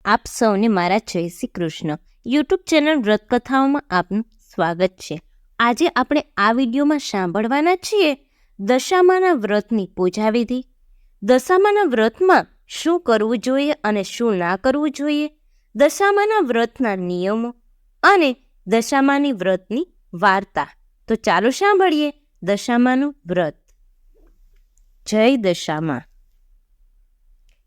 આપ સૌને મારા જય શ્રી કૃષ્ણ યુટ્યુબ ચેનલ વ્રતકથાઓમાં આપનું સ્વાગત છે. આજે આપણે આ વિડીયોમાં સાંભળવાના છીએ દશામાના વ્રતની પૂજા વિધિ. દશામાના વ્રતમાં શું કરવું જોઈએ અને શું ના કરવું જોઈએ, દશામાના વ્રતના નિયમો અને દશામાની વ્રતની વાર્તા. તો ચાલો સાંભળીએ દશામાનું વ્રત. જય દશામા.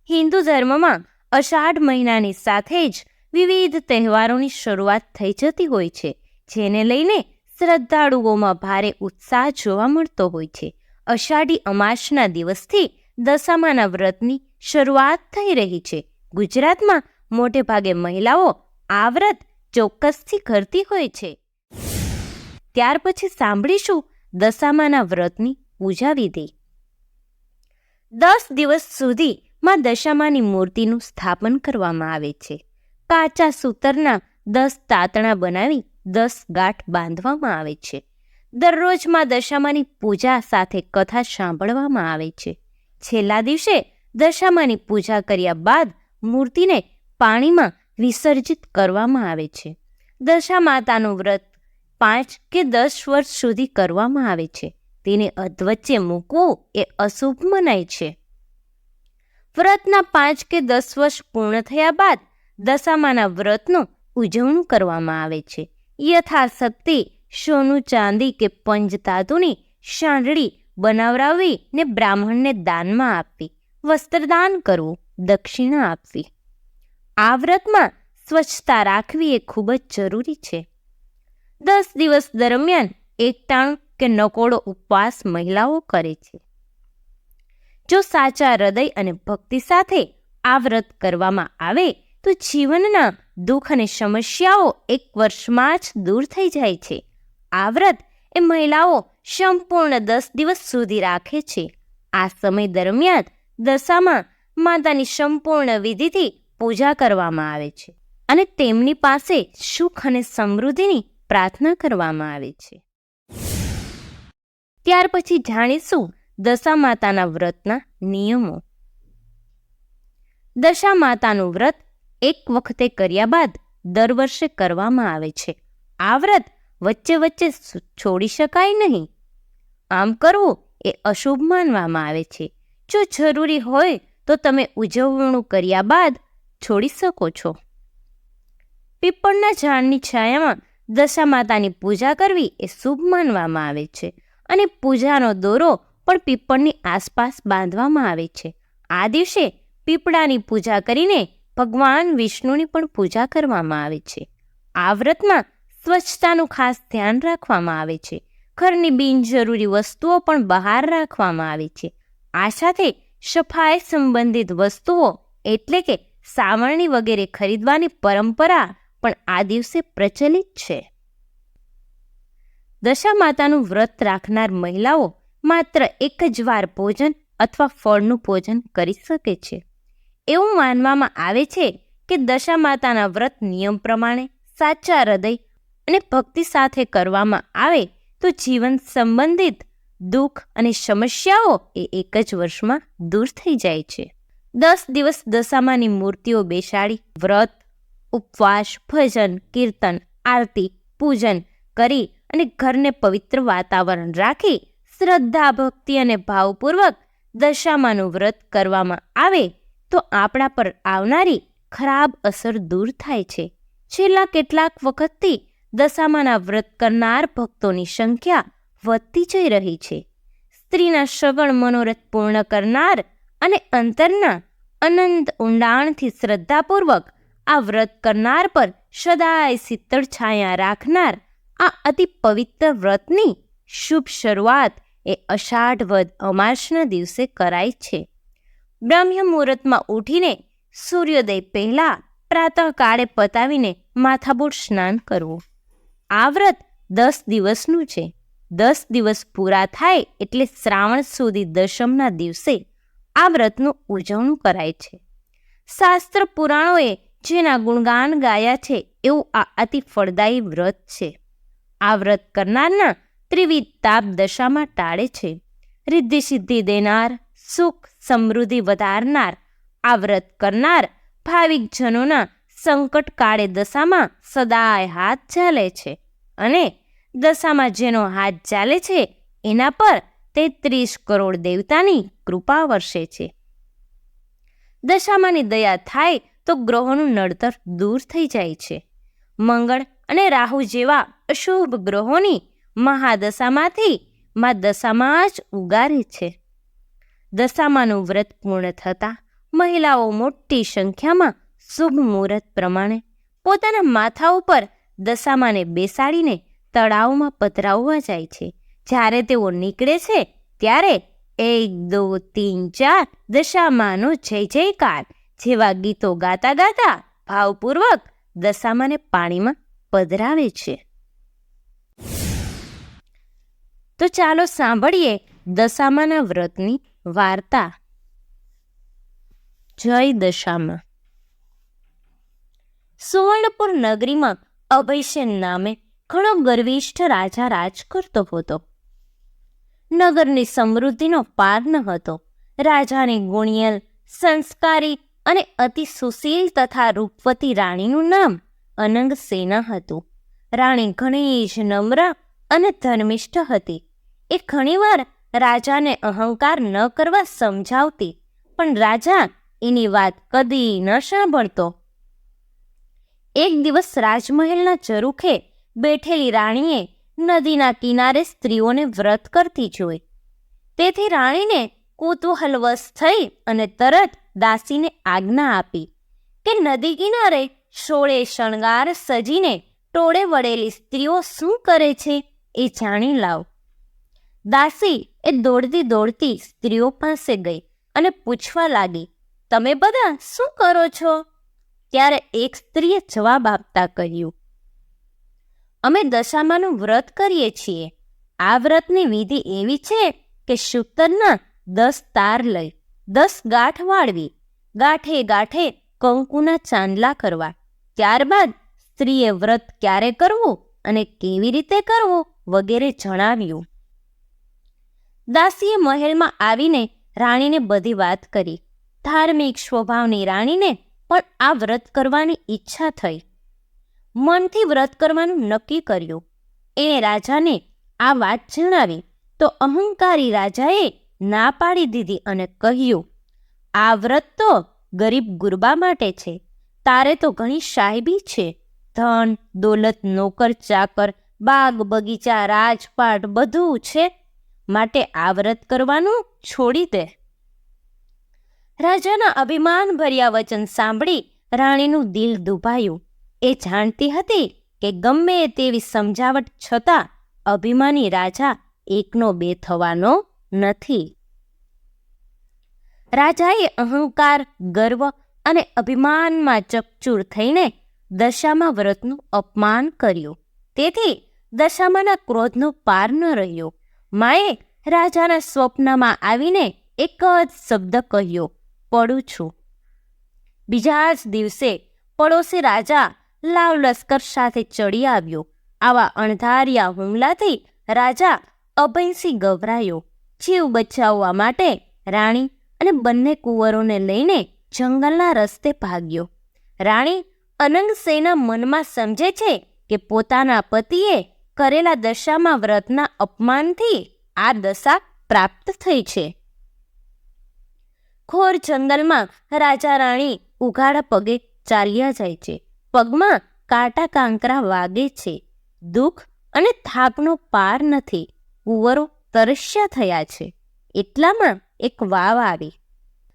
હિન્દુ ધર્મમાં અષાઢ મહિનાની સાથે જ વિવિધ તહેવારોની શરૂઆત થઈ જતી હોય છે, જેને લઈને શ્રદ્ધાળુઓમાં ભારે ઉત્સાહ જોવા મળતો હોય છે. અષાઢી અમાસના દિવસથી દશામાના વ્રતની શરૂઆત થઈ રહી છે. ગુજરાતમાં મોટે ભાગે મહિલાઓ આ વ્રત ચોક્કસથી કરતી હોય છે. ત્યાર પછી સાંભળીશું દશામાના વ્રતની પૂજા વિધિ. 10 દિવસ સુધી માં દશામાની મૂર્તિનું સ્થાપન કરવામાં આવે છે. કાચા સૂતરના 10 તાતણા બનાવી 10 ગાંઠ બાંધવામાં આવે છે. દરરોજ માં દશામાની પૂજા સાથે કથા સાંભળવામાં આવે છે. છેલ્લા દિવસે દશામાની પૂજા કર્યા બાદ મૂર્તિને પાણીમાં વિસર્જિત કરવામાં આવે છે. દશામાતાનું વ્રત 5 કે 10 વર્ષ સુધી કરવામાં આવે છે. તેને અધવચ્ચે મૂકવું એ અશુભ મનાય છે. વ્રતના 5 કે 10 વર્ષ પૂર્ણ થયા બાદ દશામાના વ્રતનું ઉજવણું કરવામાં આવે છે. યથાશક્તિ સોનું ચાંદી કે પંચધાતુની સાંડળી બનાવરાવી ને બ્રાહ્મણને દાનમાં આપવી, વસ્ત્રદાન કરવું, દક્ષિણા આપવી. આ વ્રતમાં સ્વચ્છતા રાખવી એ ખૂબ જ જરૂરી છે. 10 દિવસ દરમિયાન એકટાણું કે નકોડો ઉપવાસ મહિલાઓ કરે છે. જો સાચા હૃદય અને ભક્તિ સાથે આ વ્રત કરવામાં આવે તો જીવનના દુઃખ અને સમસ્યાઓ 1 વર્ષમાં જ દૂર થઈ જાય છે. આ વ્રત એ મહિલાઓ સંપૂર્ણ 10 દિવસ સુધી રાખે છે. આ સમય દરમિયાન દશામાં માતાની સંપૂર્ણ વિધિથી પૂજા કરવામાં આવે છે અને તેમની પાસે સુખ અને સમૃદ્ધિની પ્રાર્થના કરવામાં આવે છે. ત્યાર પછી જાણીશું દશામાતાના વ્રતના નિયમો. દશામાતાનું વ્રત એક વખતે કર્યા બાદ દર વર્ષે કરવામાં આવે છે. આ વ્રત વચ્ચે વચ્ચે છોડી શકાય નહીં. આમ કરવું એ અશુભ માનવામાં આવે છે. જો જરૂરી હોય તો તમે ઉજવણું કર્યા બાદ છોડી શકો છો. પીપળના ઝાડની છાયામાં દશામાતાની પૂજા કરવી એ શુભ માનવામાં આવે છે અને પૂજાનો દોરો પણ પીપળની આસપાસ બાંધવામાં આવે છે. આ દિવસે પીપળાની પૂજા કરીને ભગવાન વિષ્ણુની પણ પૂજા કરવામાં આવે છે. આ વ્રતમાં સ્વચ્છતાનું ખાસ ધ્યાન રાખવામાં આવે છે. ઘરની બિનજરૂરી વસ્તુઓ પણ બહાર રાખવામાં આવે છે. આ સાથે સફાઈ સંબંધિત વસ્તુઓ એટલે કે સાવરણી વગેરે ખરીદવાની પરંપરા પણ આ દિવસે પ્રચલિત છે. દશામાતાનું વ્રત રાખનાર મહિલાઓ માત્ર એક જ વાર ભોજન અથવા ફળનું ભોજન કરી શકે છે. એવું માનવામાં આવે છે કે દશામાતાના વ્રત નિયમ પ્રમાણે સાચા હૃદય અને ભક્તિ સાથે કરવામાં આવે તો જીવન સંબંધિત દુઃખ અને સમસ્યાઓ એ એક જ વર્ષમાં દૂર થઈ જાય છે. 10 દિવસ દશામાની મૂર્તિઓ બેસાડી વ્રત, ઉપવાસ, ભજન, કીર્તન, આરતી, પૂજન કરી અને ઘરને પવિત્ર વાતાવરણ રાખી શ્રદ્ધા, ભક્તિ અને ભાવપૂર્વક દશામાનું વ્રત કરવામાં આવે તો આપણા પર આવનારી ખરાબ અસર દૂર થાય છે. છેલ્લા કેટલાક વખતથી દશામાના વ્રત કરનાર ભક્તોની સંખ્યા વધતી જઈ રહી છે. સ્ત્રીના સગળ મનોરથ પૂર્ણ કરનાર અને અંતરના અનંત ઊંડાણથી શ્રદ્ધાપૂર્વક આ વ્રત કરનાર પર સદાય શીતળ છાયા રાખનાર આ અતિ પવિત્ર વ્રતની શુભ શરૂઆત એ અષાઢ વદ અમાસના દિવસે કરાય છે. બ્રહ્મ મુહૂર્તમાં ઉઠીને સૂર્યોદય પહેલા પ્રાતઃકાળે પતાવીને માથાબોળ સ્નાન કરવું. આ વ્રત 10 દિવસનું છે. 10 દિવસ પૂરા થાય એટલે શ્રાવણ સુધી દશમના દિવસે આ વ્રતનું ઉજવણું કરાય છે. શાસ્ત્ર પુરાણોએ જેના ગુણગાન ગાયા છે એવું આ અતિ ફળદાયી વ્રત છે. આ વ્રત કરનારના ત્રિવિધ તાપ દશામાં ટાળે છે. રિદ્ધિ સિદ્ધિ દેનાર, સુખ સમૃદ્ધિ વધારનાર આ વ્રત કરનાર ભાવિકજનોના સંકટકાળે દશામાં સદાય હાથ ચાલે છે અને દશામાં જેનો હાથ ચાલે છે એના પર 33 કરોડ દેવતાની કૃપા વર્ષે છે. દશામાની દયા થાય તો ગ્રહોનું નડતર દૂર થઈ જાય છે. મંગળ અને રાહુ જેવા અશુભ ગ્રહોની મહાદશામાંથી માં દશામાં જ ઉગારે છે. દશામાનું વ્રત પૂર્ણ થતાં મહિલાઓ મોટી સંખ્યામાં શુભ મુહૂર્ત પ્રમાણે પોતાના માથા ઉપર દશામાને બેસાડીને તળાવમાં પધરાવવા જાય છે. જ્યારે તેઓ નીકળે છે ત્યારે 1 2 3 4 દશામાનો જય જયકાર જેવા ગીતો ગાતા ગાતા ભાવપૂર્વક દશામાને પાણીમાં પધરાવે છે. તો ચાલો સાંભળીએ દશામાના વ્રતની વાર્તા. જય દશામા. સુવર્ણપુર નગરીમાં અભયસેન નામે ઘણો ગર્વિષ્ઠ રાજા રાજ કરતો હતો. નગરની સમૃદ્ધિનો પાર ન હતો. રાજાની ગુણિયલ, સંસ્કારી અને અતિ સુશીલ તથા રૂપવતી રાણીનું નામ અનંગસેના હતું. રાણી ઘણી જ નમ્ર અને ધર્મિષ્ઠ હતી. એ ઘણીવાર રાજાને અહંકાર ન કરવા સમજાવતી, પણ રાજા એની વાત કદી ન સાંભળતો. એક દિવસ રાજમહેલના ઝરૂખે બેઠેલી રાણીએ નદીના કિનારે સ્ત્રીઓને વ્રત કરતી જોઈ. તેથી રાણીને કુતૂહલવશ થઈ અને તરત દાસીને આજ્ઞા આપી કે નદી કિનારે સોળે શણગાર સજીને ટોળે વળેલી સ્ત્રીઓ શું કરે છે એ જાણી લાવ. દાસી એ દોડતી દોડતી સ્ત્રીઓ પાસે ગઈ અને પૂછવા લાગી, તમે બધા શું કરો છો? ત્યારે એક સ્ત્રીએ જવાબ આપતા કહ્યું, અમે દશામાનું વ્રત કરીએ છીએ. આ વ્રતની વિધિ એવી છે કે શુક્તરના 10 તાર લઈ 10 ગાંઠ વાળવી, ગાંઠે ગાંઠે કંકુના ચાંદલા કરવા. ત્યારબાદ સ્ત્રીએ વ્રત ક્યારે કરવું અને કેવી રીતે કરવું વગેરે જણાવ્યું. દાસીએ મહેલમાં આવીને રાણીને બધી વાત કરી. ધાર્મિક સ્વભાવની રાણીને પણ આ વ્રત કરવાની ઈચ્છા થઈ. મનથી વ્રત કરવાનું નક્કી કર્યું. એણે રાજાને આ વાત જણાવી તો અહંકારી રાજાએ ના પાડી દીધી અને કહ્યું, આ વ્રત તો ગરીબ ગુરબા માટે છે. તારે તો ઘણી સાહેબી છે. ધન દોલત, નોકર ચાકર, બાગ બગીચા, રાજપાટ બધું છે. માટે આ વ્રત કરવાનું છોડી દે. રાજાના અભિમાન ભર્યા વચન સાંભળી રાણીનું દિલ દુભાયું. એ જાણતી હતી કે ગમે તેવી સમજાવટ છતાં અભિમાની રાજા એકનો બે થવાનો નથી. રાજાએ અહંકાર, ગર્વ અને અભિમાનમાં ચકચૂર થઈને દશામા વ્રતનું અપમાન કર્યું. તેથી દશામાના ક્રોધનો પાર ન રહ્યો. માએ રાજાના સ્વપ્નમાં આવીને એક જ શબ્દ કહ્યો, પડું છું. બીજા જ દિવસે પડોશી રાજા લાવ લશ્કર સાથે ચડી આવ્યો. આવા અણધાર્યા હુમલાથી રાજા અભયસિંહ ગભરાયો. જીવ બચાવવા માટે રાણી અને બંને કુંવરોને લઈને જંગલના રસ્તે ભાગ્યો. રાણી અનંગસેના મનમાં સમજે છે કે પોતાના પતિએ કરેલા દશામા વ્રતના અપમાનથી આ દશા પ્રાપ્ત થઈ છે. ઘોર જંગલમાં રાજા રાણી ઉઘાડા પગે ચાલ્યા જાય છે. પગમાં કાંટા કાંકરા વાગે છે. દુઃખ અને થાકનો પાર નથી. કુંવરો તરસ્યા થયા છે. એટલામાં એક વાવ આવી.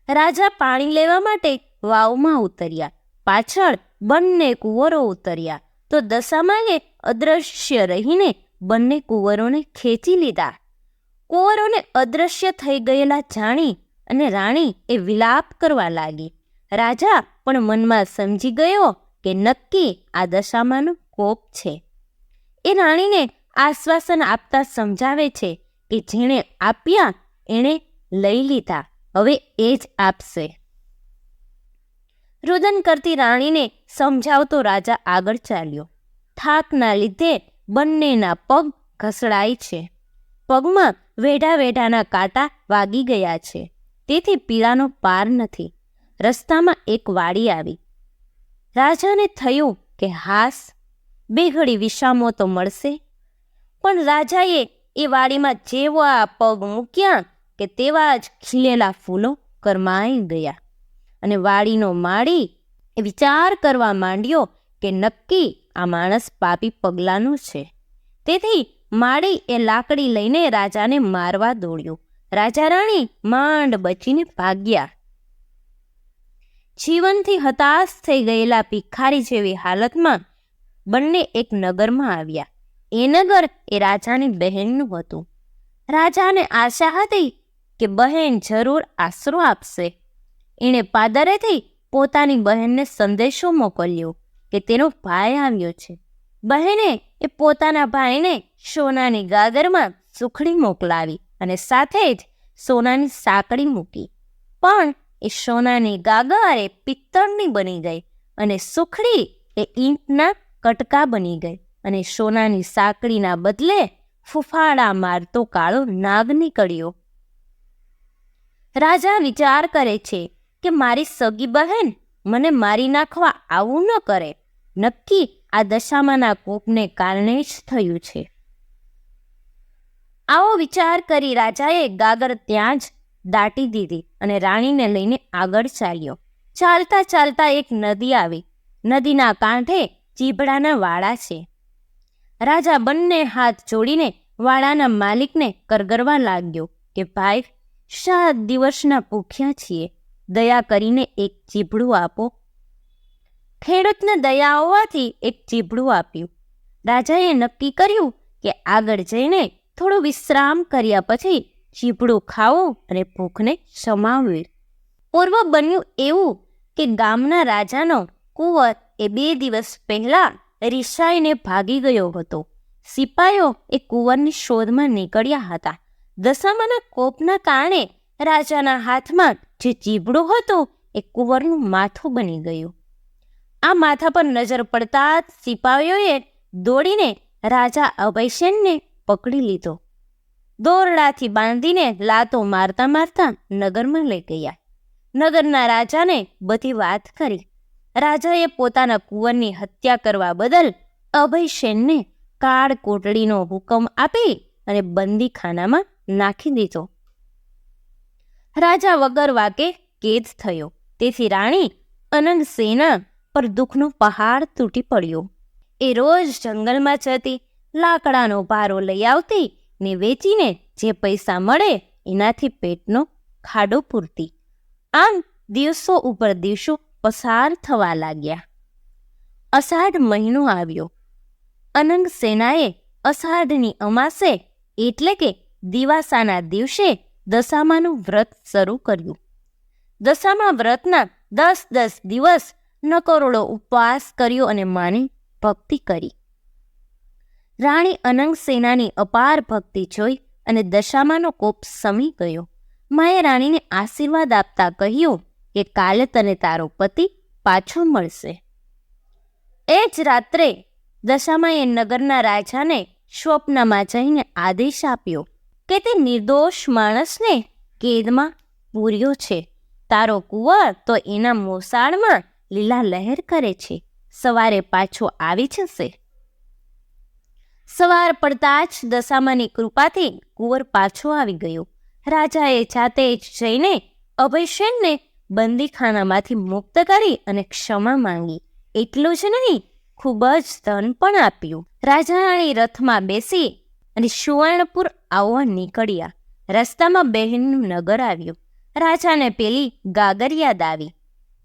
રાજા પાણી લેવા માટે વાવમાં ઉતર્યા. પાછળ બંને કુંવરો ઉતર્યા તો દશામાએ અદ્રશ્ય રહીને બંને કુંવરોને ખેંચી લીધા. કુંવરોને અદ્રશ્ય થઈ ગયેલા જાણી અને રાણી એ વિલાપ કરવા લાગી. રાજા પણ મનમાં સમજી ગયો કે નક્કી આ દશામાનો કોપ છે. એ રાણીને આશ્વાસન આપતા સમજાવે છે કે જેણે આપ્યા એણે લઈ લીધા, હવે એ જ આપશે. રુદન કરતી રાણીને સમજાવતો રાજા આગળ ચાલ્યો. થાકના લીધે બંનેના પગ ઘસડાય છે. પગમાં વેઢા વેઢાના કાંટા વાગી ગયા છે. તેથી પીડાનો પાર નથી. રસ્તામાં એક વાડી આવી. રાજાને થયું કે હાસ, બે ઘડી વિશ્રામો તો મળશે. પણ રાજાએ એ વાડીમાં જેવા પગ મૂક્યા કે તેવા જ ખીલેલા ફૂલો કરમાઈ ગયા. અને વાડીનો માળી એ વિચાર કરવા માંડ્યો કે નક્કી આ માણસ પાપી પગલાંનો છે. તેથી માળી એ લાકડી લઈને રાજાને મારવા દોડ્યો. રાજા રાણી માંડ બચીને ભાગ્યા. જીવનથી હતાશ થઈ ગયેલા ભિખારી જેવી હાલતમાં બંને એક નગરમાં આવ્યા. એ નગર એ રાજાની બહેનનું હતું. રાજાને આશા હતી કે બહેન જરૂર આશરો આપશે. એણે પાદરેથી પોતાની બહેનને સંદેશો મોકલ્યો કે તેનો ભાઈ આવ્યો છે. બહેને એ પોતાના ભાઈને સોનાની ગાગરમાં સુખડી મોકલાવી અને સાથે જ સોનાની સાંકળી મૂકી. પણ એ સોનાની ગાગર એ પિત્તળની બની ગઈ અને સુખડી એ ઈંટના કટકા બની ગઈ અને સોનાની સાંકળીના બદલે ફૂફાડા મારતો કાળો નાગ નીકળ્યો. રાજા વિચાર કરે છે કે મારી સગી બહેન મને મારી નાખવા આવું ન કરે. નક્કી આ દશામાના કોપને કારણે જ થયું છે. આવો વિચાર કરી રાજાએ ગાગર ત્યાં જ દાટી દીધી અને રાણીને લઈને આગળ ચાલ્યો. ચાલતા ચાલતા એક નદી આવી. નદીના કાંઠે ચીભડાના વાડા છે. રાજા બંને હાથ જોડીને વાડાના માલિકને કરગરવા લાગ્યો કે ભાઈ, 7 દિવસના ભૂખ્યા છીએ, દયા કરીને એક ચીભડું આપો. ખેડૂતને દયા આવવાથી એક ચીભડું આપ્યું. રાજાએ નક્કી કર્યું કે આગળ જઈને થોડું વિશ્રામ કર્યા પછી ચીભડું ખાવું અને ભૂખને શમાવવી. પૂર્વ બન્યું એવું કે ગામના રાજાનો કુંવર એ 2 દિવસ પહેલા રિસાઈને ભાગી ગયો હતો. સિપાઈઓ એ કુંવરની શોધમાં નીકળ્યા હતા. દશામાના કોપના કારણે રાજાના હાથમાં જે ચીભડું હતું એ કુંવરનું માથું બની ગયું. આ માથા પર નજર પડતા જ સિપાઈઓએ દોડીને રાજા અભયસેનને પકડી લીધો. દોરડાથી બાંધીને લાતો મારતા મારતા નગરમાં લઈ ગયા. નગરના રાજાને બધી વાત કરી. રાજાએ પોતાના કુંવરની હત્યા કરવા બદલ અભયસેનને કાળ કોટડીનો હુકમ આપી અને બંદીખાનામાં નાખી દીધો. રાજા વગર વાકે કેદ થયો. તેથી રાણી અનંગસેના પર દુઃખનો પહાડ તૂટી પડ્યો. એ રોજ જંગલમાં જતી, લાકડાનો ભારો લઈ આવતી ને વેચીને જે પૈસા મળે એનાથી પેટનો ખાડો પૂરતી. આમ દિવસો ઉપર દિવસો પસાર થવા લાગ્યા. અષાઢ મહિનો આવ્યો. અનંગસેનાએ અષાઢની અમાસે એટલે કે દિવાસાના દિવસે દશામાનું વ્રત શરૂ કર્યું. દશામા વ્રતના 10 દિવસ નકરોડો ઉપવાસ કર્યો અને માની ભક્તિ કરી. રાણી અનંગસેનાની અપાર ભક્તિ જોઈ અને દશામાનો કોપ શમી ગયો. માએ રાણીને આશીર્વાદ આપતા કહ્યું કે કાલે તને તારો પતિ પાછો મળશે. એ જ રાત્રે દશામાએ નગરના રાજાને સ્વપ્નમાં જઈને આદેશ આપ્યો કે તે નિર્દોષ માણસને કેદમાં પૂર્યો છે. તારો કુંવર તો એના મોસાળમાં લીલા લહેર કરે છે. સવારે પાછો આવી જશે. સવાર પડતા જ દશામાની કૃપાથી કુંવર પાછો આવી ગયો. રાજાએ જાતે જ જઈને અભયસેનને બંદીખાનામાંથી મુક્ત કરી અને ક્ષમા માંગી. એટલું જ નહીં, ખૂબ જ ધન પણ આપ્યું. રાજા રાણી રથમાં બેસી અને સુવર્ણપુર આવવા નીકળ્યા. રસ્તામાં બહેનનું નગર આવ્યું. રાજાને પેલી ગાગર યાદ આવી.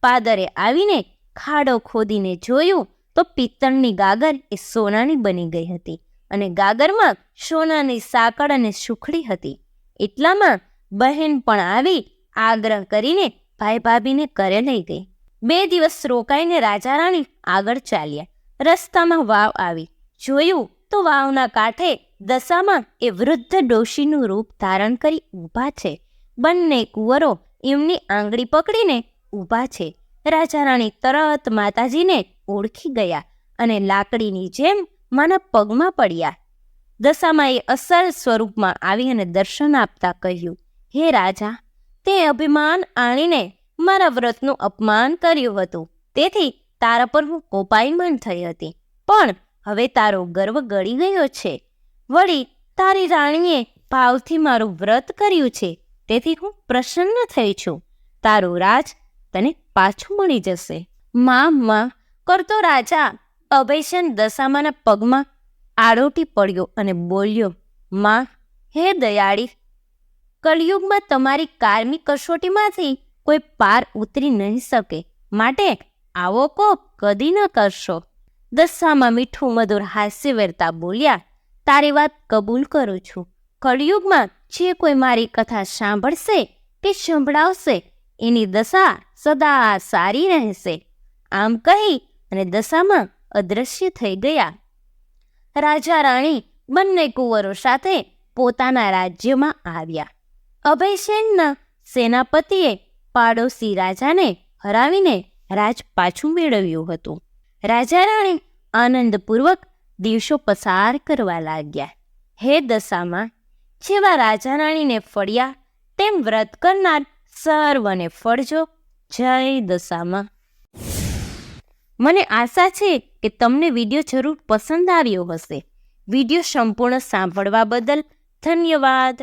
પાદરે આવીને ખાડો ખોદીને જોયું તો પિત્તળની ગાગર એ સોનાની બની ગઈ હતી અને ગાગરમાં સોનાની સાંકળ અને સુખડી હતી. એટલામાં બહેન પણ આવી આગ્રહ કરીને ભાઈ ભાભીને ઘરે લઈ ગઈ. 2 દિવસ રોકાઈને રાજા રાણી આગળ ચાલ્યા. રસ્તામાં વાવ આવી. જોયું તો વાવના કાંઠે દશામાં એ વૃદ્ધ ડોશીનું રૂપ ધારણ કરી ઊભા છે. બંને કુંવરો એમની આંગળી પકડીને ઊભા છે. રાજા રાણી તરત માતાજીને ઓળખી ગયા અને લાકડીની જેમ માના પગમાં પડ્યા. દશામાએ અસલ સ્વરૂપમાં આવી અને દર્શન આપતા કહ્યું, હે રાજા, તે અભિમાન આણીને મારા વ્રતનું અપમાન કર્યું હતું. તેથી તારા પર હું કોપાયમાન થઈ હતી, પણ હવે તારો ગર્વ ગળી ગયો છે. વળી તારી રાણીએ ભાવથી મારું વ્રત કર્યું છે, તેથી હું પ્રસન્ન થઈ છું. તારું રાજ તને પાછું મળી જશે. માં કરતો રાજા અભયસેન દશામાના પગમાં આડોટી પડ્યો અને બોલ્યો, માં, હે દયાળી, કળિયુગમાં તમારી કારમી કસોટીમાંથી કોઈ પાર ઉતરી નહીં શકે, માટે આવો કોપ કદી ન કરશો. દશામાં મીઠું મધુર હાસ્ય વેરતા બોલ્યા, તારી વાત કબૂલ કરું છું. કળિયુગમાં જે કોઈ મારી કથા સાંભળશે કે સંભળાવશે એની દશા સદા સારી રહેશે. આમ કહી અને દશામાં અદૃશ્ય થઈ ગયા. રાજા રાણી બંને કુંવરો સાથે પોતાના રાજ્યમાં આવ્યા. અભયસેનના સેનાપતિએ પાડોશી રાજાને હરાવીને રાજ પાછું મેળવ્યું હતું. રાજા રાણી આનંદપૂર્વક દિવસો પસાર કરવા લાગ્યા. હે દશામાં, જેવા રાજા રાણીને ફળ્યા તેમ વ્રત કરનાર સર્વને ફળજો. જય દશામાં. મને આશા છે કે તમને વિડીયો જરૂર પસંદ આવ્યો હશે. વિડીયો સંપૂર્ણ સાંભળવા બદલ ધન્યવાદ.